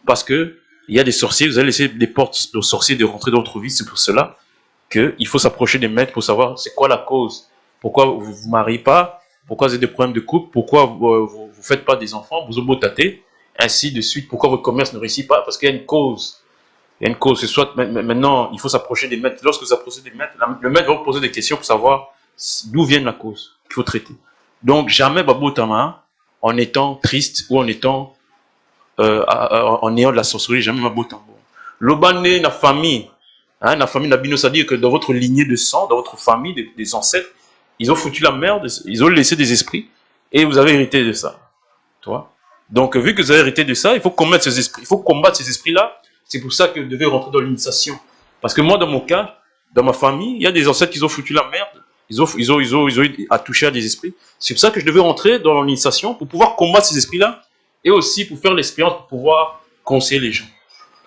parce que il y a des sorciers, vous allez laisser des portes aux sorciers de rentrer dans votre vie. C'est pour cela qu'il faut s'approcher des maîtres pour savoir c'est quoi la cause. Pourquoi vous ne vous mariez pas, pourquoi vous avez des problèmes de couple, pourquoi vous ne faites pas des enfants, vous vous tâtez, ainsi de suite. Pourquoi votre commerce ne réussit pas, parce qu'il y a une cause. Il y a une cause, c'est soit maintenant il faut s'approcher des maîtres. Lorsque vous approchez des maîtres, le maître va vous poser des questions pour savoir d'où vient la cause qu'il faut traiter. Donc jamais Babotama en étant triste ou en étant en ayant de la sorcellerie, jamais Babotama. L'obane la famille, Hein, la famille Nabino, c'est-à-dire que dans votre lignée de sang, dans votre famille, des ancêtres, ils ont foutu la merde, ils ont laissé des esprits, et vous avez hérité de ça. Tu vois? Donc, vu que vous avez hérité de ça, il faut combattre ces esprits. Il faut combattre ces esprits-là. C'est pour ça que vous devez rentrer dans l'initiation. Parce que moi, dans mon cas, dans ma famille, il y a des ancêtres qui ont foutu la merde. Ils ont eu à toucher à des esprits. C'est pour ça que je devais rentrer dans l'initiation pour pouvoir combattre ces esprits-là et aussi pour faire l'expérience, pour pouvoir conseiller les gens.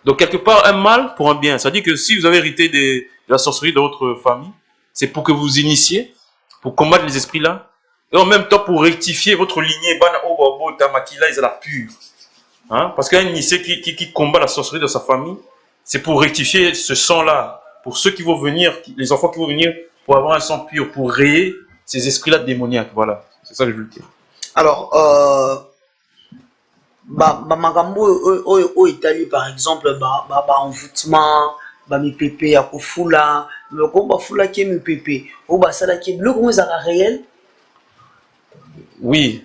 Donc, quelque part, un mal pour un bien. C'est-à-dire que si vous avez hérité de la sorcellerie de votre famille, c'est pour que vous initiez, pour combattre les esprits-là, et en même temps pour rectifier votre lignée. Ils la pure. Hein? Parce qu'un initié qui combat la sorcellerie de sa famille, c'est pour rectifier ce sang-là. Pour ceux qui vont venir, les enfants qui vont venir, pour avoir un sang pur, pour rayer ces esprits-là démoniaques. Voilà, c'est ça que je veux dire. Alors, makambo au Italie par exemple, envoûtement, mi pépé ya kofula, mais comme fula qui mi pépé, au basala qui le comment ça réel? Oui,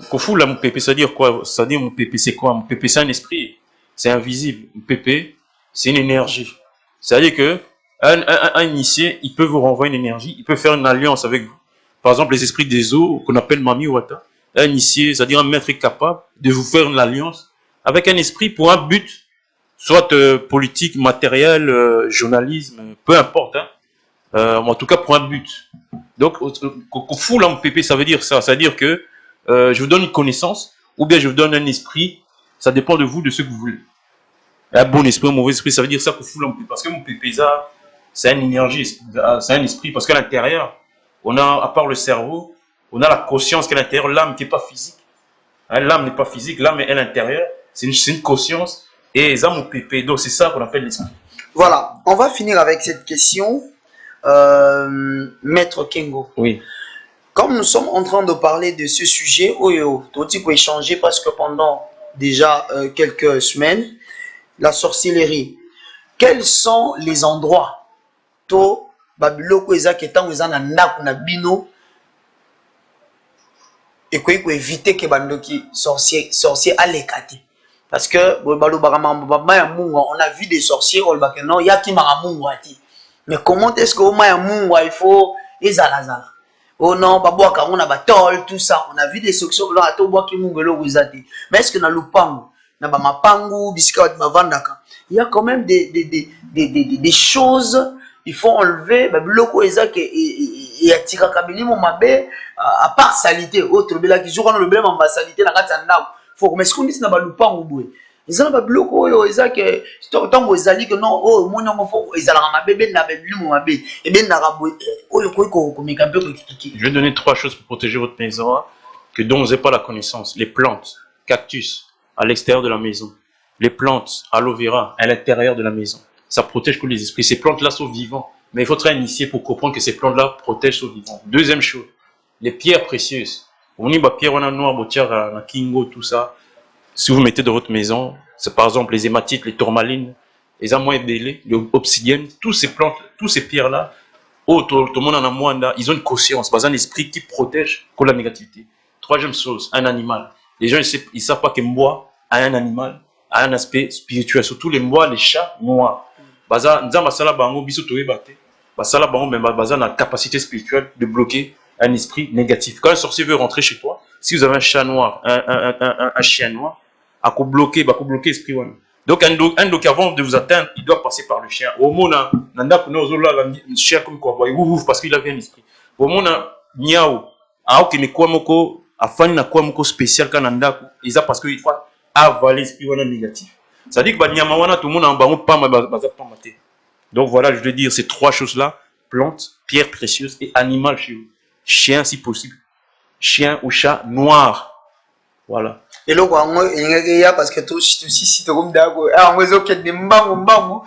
Kofula, mon pépé, c'est-à-dire quoi? C'est-à-dire mon pépé, c'est quoi? Mon pépé, c'est un esprit, c'est invisible. Mon pépé, c'est une énergie. C'est-à-dire que un initié, il peut vous renvoyer une énergie, il peut faire une alliance avec vous. Par exemple, les esprits des eaux, qu'on appelle Mami Wata. Un initié, c'est-à-dire un maître est capable de vous faire une alliance avec un esprit pour un but, soit politique, matériel, journalisme, peu importe. Hein. En tout cas, pour un but. Donc, Kofula, mon pépé, ça veut dire ça. Ça veut dire que je vous donne une connaissance, ou bien je vous donne un esprit, ça dépend de vous, de ce que vous voulez. Un bon esprit, un mauvais esprit, ça veut dire ça que fout l'empire. Parce que mon pépé, c'est une énergie, c'est un esprit. Parce qu'à l'intérieur, on a, à part le cerveau, on a la conscience qu'à l'intérieur, l'âme qui n'est pas physique. Hein, l'âme n'est pas physique, l'âme est à l'intérieur. C'est une conscience. Et ça, mon pépé, donc c'est ça qu'on appelle l'esprit. Voilà, on va finir avec cette question, Maître Kengo. Oui. Comme nous sommes en train de parler de ce sujet, tu peux échanger parce que pendant déjà quelques semaines, la sorcellerie, quels sont les endroits to babiloko ezaki etango eza na ndako na bino et ko éviter que bandoki sorcier aleka te parce que balobaka mamba ya mungu, on a vu des sorciers olbaka non yaki mara mungu ati, mais comment est-ce que oma ya mungu il faut ezalazala? Oh non, babwaka on a batol tout ça, on a vu des sections là to bwaki mungu lo ezati, mais est-ce que na lupango na ba mapangu bisika bavandaka, il y a quand même des choses, il faut enlever babiloko ezaki et atira kabilimo mabe à part salité autre bela qui joue on le blème en salité na kati ndako faut que meskundi na balupango boye ezala babiloko oyo ezaki tango ezali que non oh moni ngo faut ezala ma bébé na babilimo mabe et bien na raboye oyo ko komeka peu ko expliquer. Je vais donner 3 choses pour protéger votre maison que dont vous n'avez pas la connaissance. Les plantes, cactus à l'extérieur de la maison. Les plantes, aloe vera, à l'intérieur de la maison. Ça protège tous les esprits. Ces plantes-là sont vivantes. Mais il faut être initié pour comprendre que ces plantes-là protègent les vivants. Deuxième chose, les pierres précieuses. On y a pierres, on a noir, botière, kingo, tout ça. Si vous mettez dans votre maison, c'est par exemple les hématites, les tourmalines, les amoins bélés, les obsidiennes, tous ces plantes, tous ces pierres-là, tout le monde en a moins, ils ont une conscience, un esprit qui protège contre la négativité. Troisième chose, un animal. Les gens, ils savent pas que moi, a un animal, a un aspect spirituel, surtout les mois, les chats noirs. Baza, nzamba sala bango biso toye bate. Basala bango même baza na capacité spirituelle de bloquer un esprit négatif. Quand un sorcier veut rentrer chez toi, si vous avez un chat noir, un chien noir, à bloquer l'esprit. Donc un doc avant de vous atteindre, il doit passer par le chien. Au moment nanda kuno zola le chien comme quoi ouf parce qu'il avait un esprit. Au moment niao, a ok ne kwa moko afani na kwa moko spécial quand nanda ils a parce que il faut avaler l'esprit négatif. Ça dit que tout le monde en bas pas maté. Donc voilà, je veux dire ces 3 choses-là, plantes, pierres précieuses et animal chez vous. Chien si possible. Chien ou chat noir. Voilà. Et là, parce que tout si comme dago, on va que des mbango,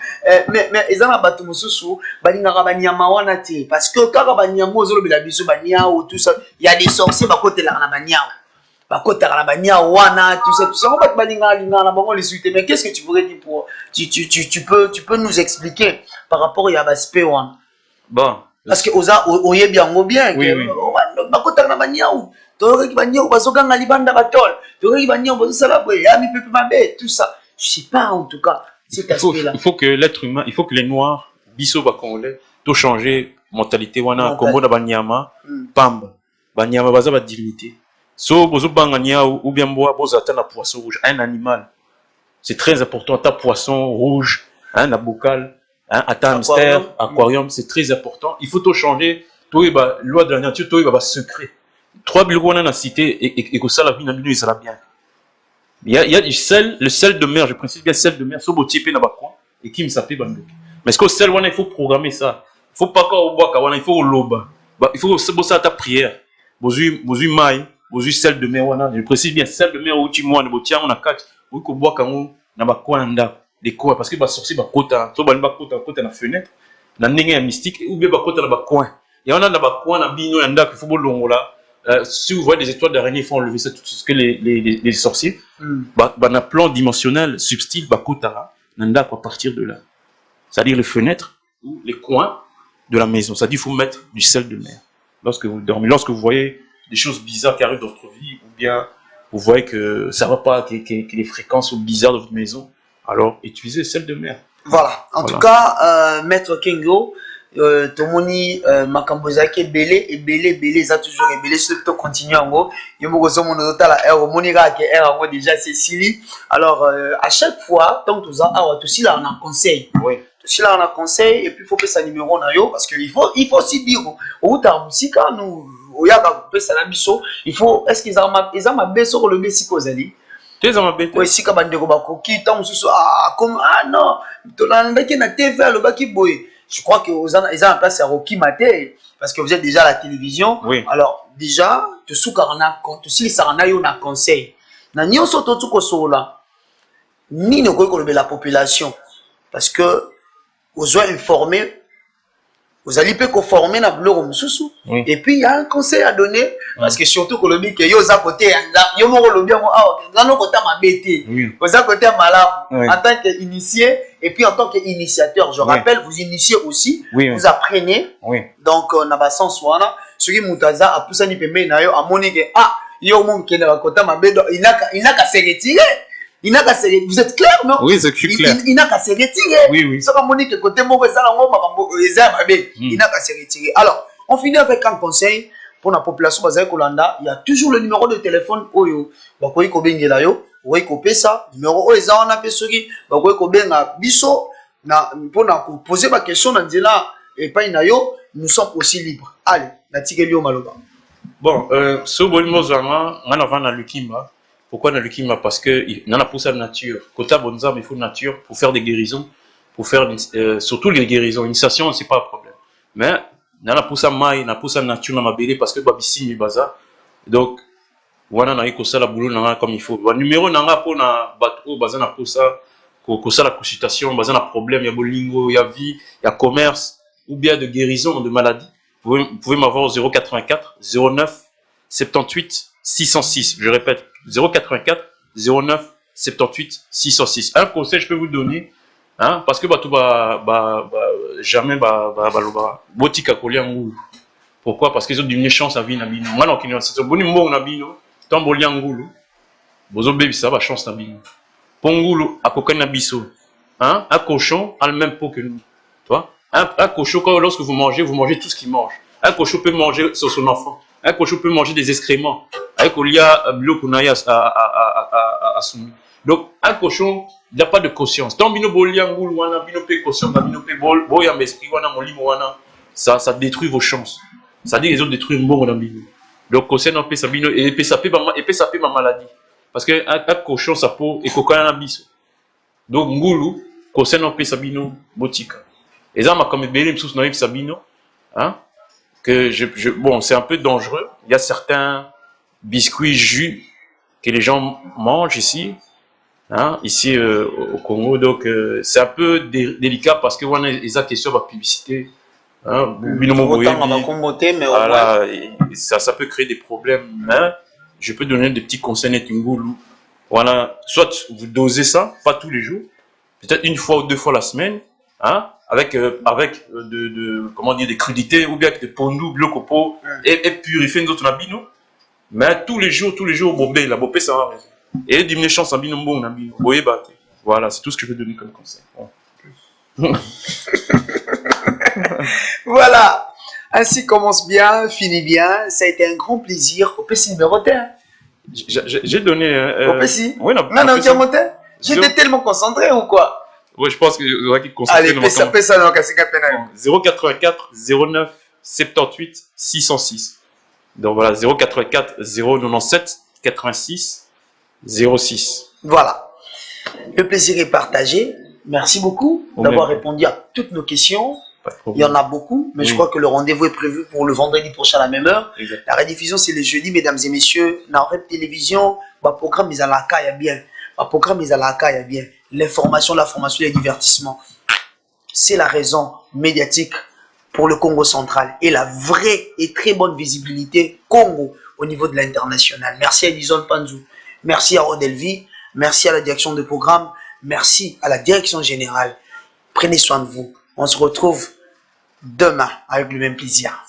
mais ils ont abattu mon sous, balinga banyama wana te, parce que quand banyamo zolo bila biso banya ou tout ça, il y a des sorciers ba côté la banya. Bakota la banya wana tout ça on va balinga linga na bango les suite, mais qu'est-ce que tu pourrais dire pour tu peux nous expliquer par rapport à l'aspect one. Bon, parce que oza oye bien oui, oui. Bakota na banya ou toi qui banya bazoka ngali banda batol toi qui banya bazosala boye ami pepe mabe tout ça je sais pas en tout cas cet aspect là il faut que l'être humain, il faut que les noirs biso ba congolais to changer mentalité wana kombo na banyama pamba banyama baza ba dignité so bozo bangania ou bien boa bozata na poisson rouge un animal c'est très important ta poisson rouge un bocal un hamster aquarium c'est très important il faut to changer to ba loi de la nature to ba secret trois biloko wana na cité et que ça la vie na bino ça la bien il y a du sel le sel de mer je précise bien sel de mer so botipe na ba coin et qui me s'appelle bandoki mais est-ce que sel wana il faut programmer ça il faut pas au bois wana il faut loba il faut ça ta prière bozui mai bozui sel de mer wana je précise bien sel de mer ou ti moi ne botia on a quatre ou ko bois kango na ba coin nda les quoi parce que ba sorcier ba kota so ba kota na fenêtre na ndenge ya mystique ou bien ba kota na ba coin et on a na ba coin na bino nda qu'il faut bolongola si vous voyez des étoiles d'araignée il faut enlever ça tout ce que les sorciers na plan dimensionnel subtil ba kota nda à partir de là c'est-à-dire les fenêtres ou les coins de la maison c'est-à-dire il faut mettre du sel de mer lorsque vous dormez lorsque vous voyez des choses bizarres qui arrivent dans votre vie ou bien vous voyez que ça va pas que les fréquences sont bizarres dans votre maison alors utilisez sel de mer voilà en tout cas maître Kengo tomoni makambo zaki belé ça toujours belé surtout continuer en gros yemo ko somo no tala moni ka ke en déjà c'est Sili alors à chaque fois tant que ça tout si là on a conseil oui si là on a conseil et puis il faut que ça numéro na yo parce que il faut aussi dire au ta musique nous oyaka pe ça na biso il faut est-ce qu'ils ont ma beso le besi kozali oui si ka bandeko ba koki tant mususu comme non to landaki na TV le baki boy je crois que ils ont en place à Rocky Maté parce que vous êtes déjà à la télévision oui. Alors déjà te soukarana compte si ça na yo na conseil na nyonso to tuko sola ni ne ko la population parce que vous êtes informé vous allez peut conformer na blog mususu et puis il y a un conseil à donner parce que surtout que le bic yo za côté yo mo lo bien dans nos côté ma bêté vous za côté malade en tant qu'initié et puis en tant qu'initiateur je rappelle vous initiez aussi vous apprenez donc on a pas sens wana celui mutaza a poussé ni pembe na yo amoni que yo mon qui na côté ma bêté il n'a qu'à se retirer il n'a qu'à se retirer. Vous êtes clair, non? Oui, c'est clair. Il n'a qu'à se retirer. Oui. Ça va que côté mon il n'a qu'à se retirer. Alors, on finit avec un conseil pour la population basée Kolanda. Il y a toujours le numéro de téléphone. Oyo, bakoyi ko bengela yo, oyi ko pesa, numéro oyo za on a pesori, bakoyi ko benga biso na pour na poser ma question na nzela et pas na yo, nous sommes aussi libres. Allez, na tikeli yo maloba. Bon, so bolimo zanga, ngana vana lukimba. Pourquoi dans le Kima? Parce que il en a pour sa nature. Kota bonza, mais il faut nature pour faire des guérisons, pour faire surtout les guérisons. Initiation, c'est pas un problème. Mais on a pour sa maille, on a pour sa nature dans ma bébé parce que babissi mi baza. Donc voilà, on a eu ça la boulot comme il faut. Le numéro on a pour na bateau, baza na pour ça, la consultation, baza na problème, il y a bolingo, il y a vie, il y a commerce ou bien de guérison de maladie. Vous pouvez m'avoir au 084 09 78 606. Je répète. 084 09 78 606. Un conseil je peux vous donner, parce que jamais botika kolia ngulu. Pourquoi? Parce qu'ils ont une chance à vivre na bino. Moi non qui ne c'est boni mbo na bino, tant bolia ngulu. Bozo baby ça va chance na bino. Pongulu akokana biso. Un cochon a le même pot que nous. Toi? Un cochon quand lorsque vous mangez tout ce qu'il mange. Un cochon peut manger sur son enfant. Un cochon peut manger des excréments. Avec Olia, donc, un cochon, il n'a pas de conscience. Tant bino boliangul, wana bino pe conscience, bino pe bol, boya mesprit, wana molimo wana, ça détruit vos chances. Ça dit les autres détruisent bon dans bino. Donc, conseil non pe sabino et pe sapé ma maladie. Parce que un cochon sa peau et coca na biso. Donc, ngulu, conseil non pe sabino botika. Et ça m'a comme belé msous na sabino, que bon, c'est un peu dangereux. Il y a certains biscuits, jus que les gens mangent ici, ici au Congo. Donc, c'est un peu délicat parce que on a des questions de publicité. Voilà, ça peut créer des problèmes. Je peux donner des petits conseils Netungulu. Voilà, soit vous dosez ça, pas tous les jours, peut-être une fois ou deux fois la semaine, avec comment dire, des crudités ou bien avec des pondous, blocopo et purifier notre nabino. Mais tous les jours, bobé, la bobé, ça va. Et diminuer chance en bino bon, nabino. Voilà, c'est tout ce que je veux donner comme conseil. Bon. Voilà. Ainsi commence bien, finit bien. Ça a été un grand plaisir. Au PC numéro 1. J'ai donné... Au PC. Oui, non. Non, tu as monté. J'étais tellement concentré ou quoi? Oui, je pense qu'il y aura qui concentrer. Allez, fais ça dans le 084 09 78 606. Donc voilà, 084 097 86 06. Voilà. Le plaisir est partagé. Merci beaucoup d'avoir répondu à toutes nos questions. Il y en a beaucoup, mais je crois que le rendez-vous est prévu pour le vendredi prochain à la même heure. Exact. La rediffusion, c'est le jeudi, mesdames et messieurs. Dans la télévision, le programme est à la caille, bien. Le programme est à la caille, bien. L'information, la formation et le divertissement. C'est la raison médiatique pour le Congo central et la vraie et très bonne visibilité Congo au niveau de l'international. Merci à Edison Panzou, merci à Rodelvi, merci à la direction de programme, merci à la direction générale. Prenez soin de vous. On se retrouve demain avec le même plaisir.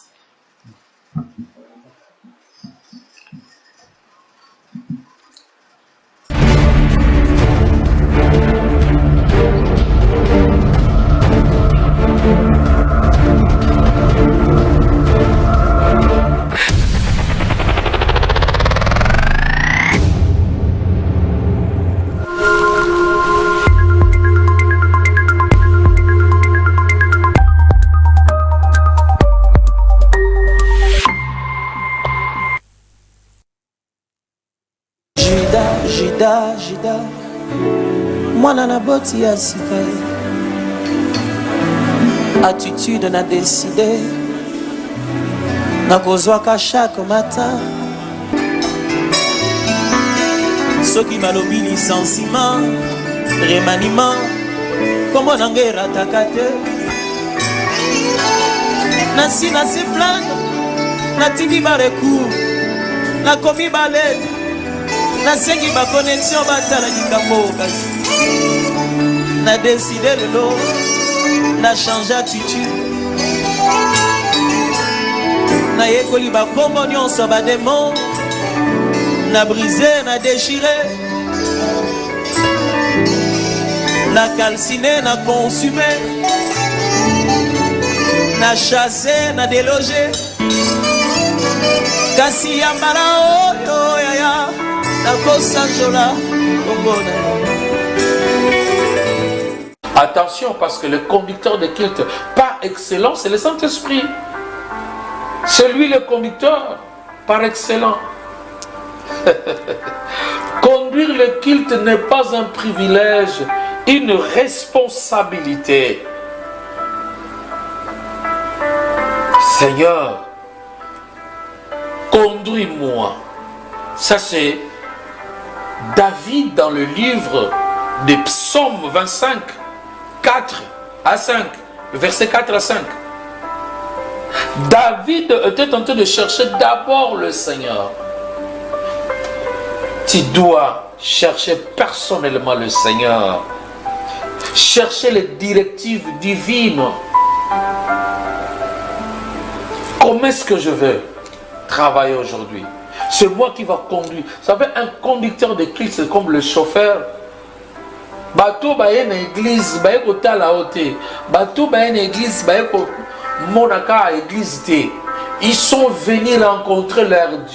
Jida mwana na boti ya sika attitude na décidé na kozwaka chaque matin soki malobi licenciement remaniement kombo na ngai erataka te nasi na se plaindre natindi barecours nakomi balete nasengi baconnexion batala likambo kasi na décidé lelo na change attitude na yekoli bakombo nyonso bademon na brisé na déchiré na calciné na consumé na chassé na délogé kasi yambala oyo yaya Attention, parce que le conducteur de culte par excellence, c'est le Saint-Esprit. C'est lui le conducteur par excellence. Conduire le culte n'est pas un privilège, une responsabilité. Seigneur, conduis-moi. Ça c'est David dans le livre des Psaumes 25, 4 à 5, verset 4 à 5. David était en train de chercher d'abord le Seigneur. Tu dois chercher personnellement le Seigneur. Chercher les directives divines. Comment est-ce que je veux travailler aujourd'hui? C'est moi qui va conduire. Vous savez, un conducteur de Christ, c'est comme le chauffeur. Bateau baye na église, baye ko tala ote. Bateau baye na église, baye ko monaka église te. Ils sont venus rencontrer leur Dieu.